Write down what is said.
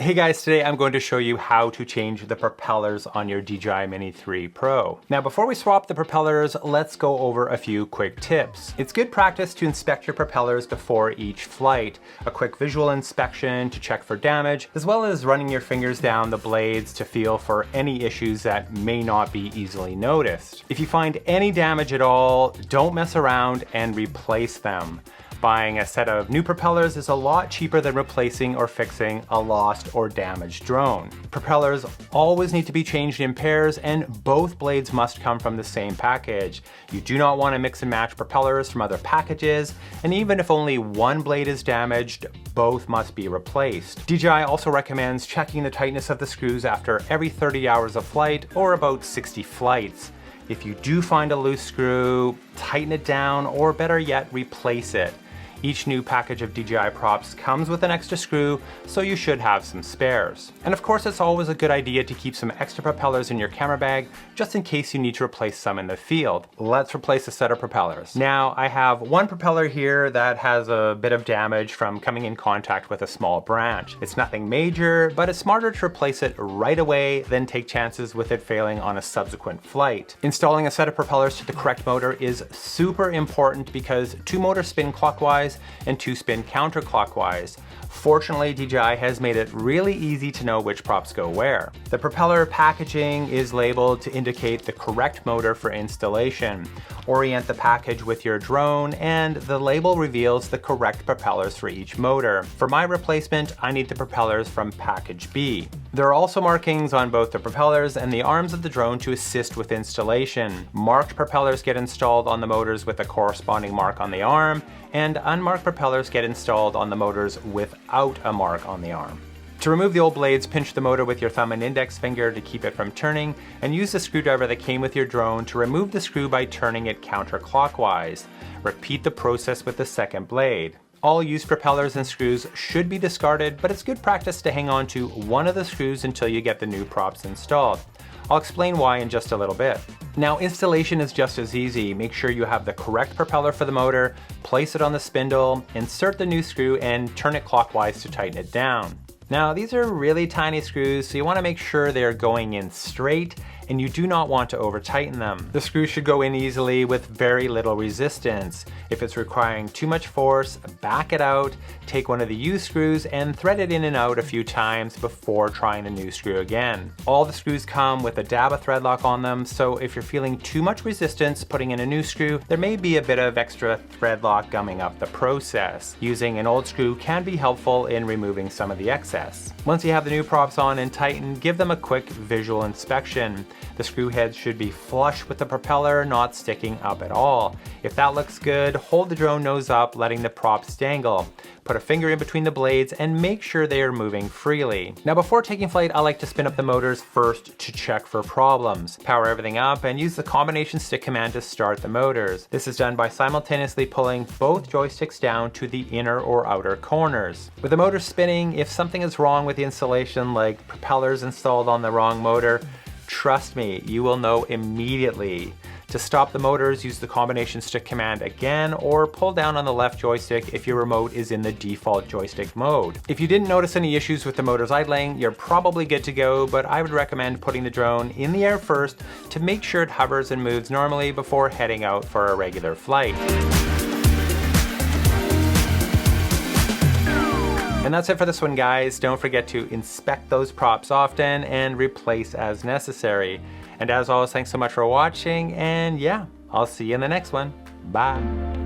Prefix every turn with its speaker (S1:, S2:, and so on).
S1: Hey guys, today I'm going to show you how to change the propellers on your DJI Mini 3 Pro. Now before we swap the propellers, let's go over a few quick tips. It's good practice to inspect your propellers before each flight, a quick visual inspection to check for damage, as well as running your fingers down the blades to feel for any issues that may not be easily noticed. If you find any damage at all, don't mess around and replace them. Buying a set of new propellers is a lot cheaper than replacing or fixing a lost or damaged drone. Propellers always need to be changed in pairs, and both blades must come from the same package. You do not want to mix and match propellers from other packages, and even if only one blade is damaged, both must be replaced. DJI also recommends checking the tightness of the screws after every 30 hours of flight, or about 60 flights. If you do find a loose screw, tighten it down, or better yet, replace it. Each new package of DJI props comes with an extra screw, so you should have some spares. And of course, it's always a good idea to keep some extra propellers in your camera bag, just in case you need to replace some in the field. Let's replace a set of propellers. Now, I have one propeller here that has a bit of damage from coming in contact with a small branch. It's nothing major, but it's smarter to replace it right away than take chances with it failing on a subsequent flight. Installing a set of propellers to the correct motor is super important because two motors spin clockwise and two spin counterclockwise. Fortunately, DJI has made it really easy to know which props go where. The propeller packaging is labeled to indicate the correct motor for installation. Orient the package with your drone, and the label reveals the correct propellers for each motor. For my replacement, I need the propellers from package B. There are also markings on both the propellers and the arms of the drone to assist with installation. Marked propellers get installed on the motors with a corresponding mark on the arm, and unmarked propellers get installed on the motors without a mark on the arm. To remove the old blades, pinch the motor with your thumb and index finger to keep it from turning, and use the screwdriver that came with your drone to remove the screw by turning it counterclockwise. Repeat the process with the second blade. All used propellers and screws should be discarded, but it's good practice to hang on to one of the screws until you get the new props installed. I'll explain why in just a little bit. Now, installation is just as easy. Make sure you have the correct propeller for the motor, place it on the spindle, insert the new screw, and turn it clockwise to tighten it down. Now, these are really tiny screws, so you want to make sure they're going in straight, and you do not want to over tighten them. The screw should go in easily with very little resistance. If it's requiring too much force, back it out, take one of the used screws and thread it in and out a few times before trying the new screw again. All the screws come with a dab of thread lock on them, so if you're feeling too much resistance putting in a new screw, there may be a bit of extra thread lock gumming up the process. Using an old screw can be helpful in removing some of the excess. Once you have the new props on and tightened, give them a quick visual inspection. The screw heads should be flush with the propeller, not sticking up at all. If that looks good, hold the drone nose up, letting the props dangle. Put a finger in between the blades and make sure they are moving freely. Now before taking flight, I like to spin up the motors first to check for problems. Power everything up and use the combination stick command to start the motors. This is done by simultaneously pulling both joysticks down to the inner or outer corners. With the motor spinning, if something is wrong with the installation, like propellers installed on the wrong motor, trust me, you will know immediately. To stop the motors, use the combination stick command again, or pull down on the left joystick if your remote is in the default joystick mode. If you didn't notice any issues with the motors idling, you're probably good to go, but I would recommend putting the drone in the air first to make sure it hovers and moves normally before heading out for a regular flight. And that's it for this one, guys. Don't forget to inspect those props often and replace as necessary. And as always, thanks so much for watching, and yeah, I'll see you in the next one. Bye.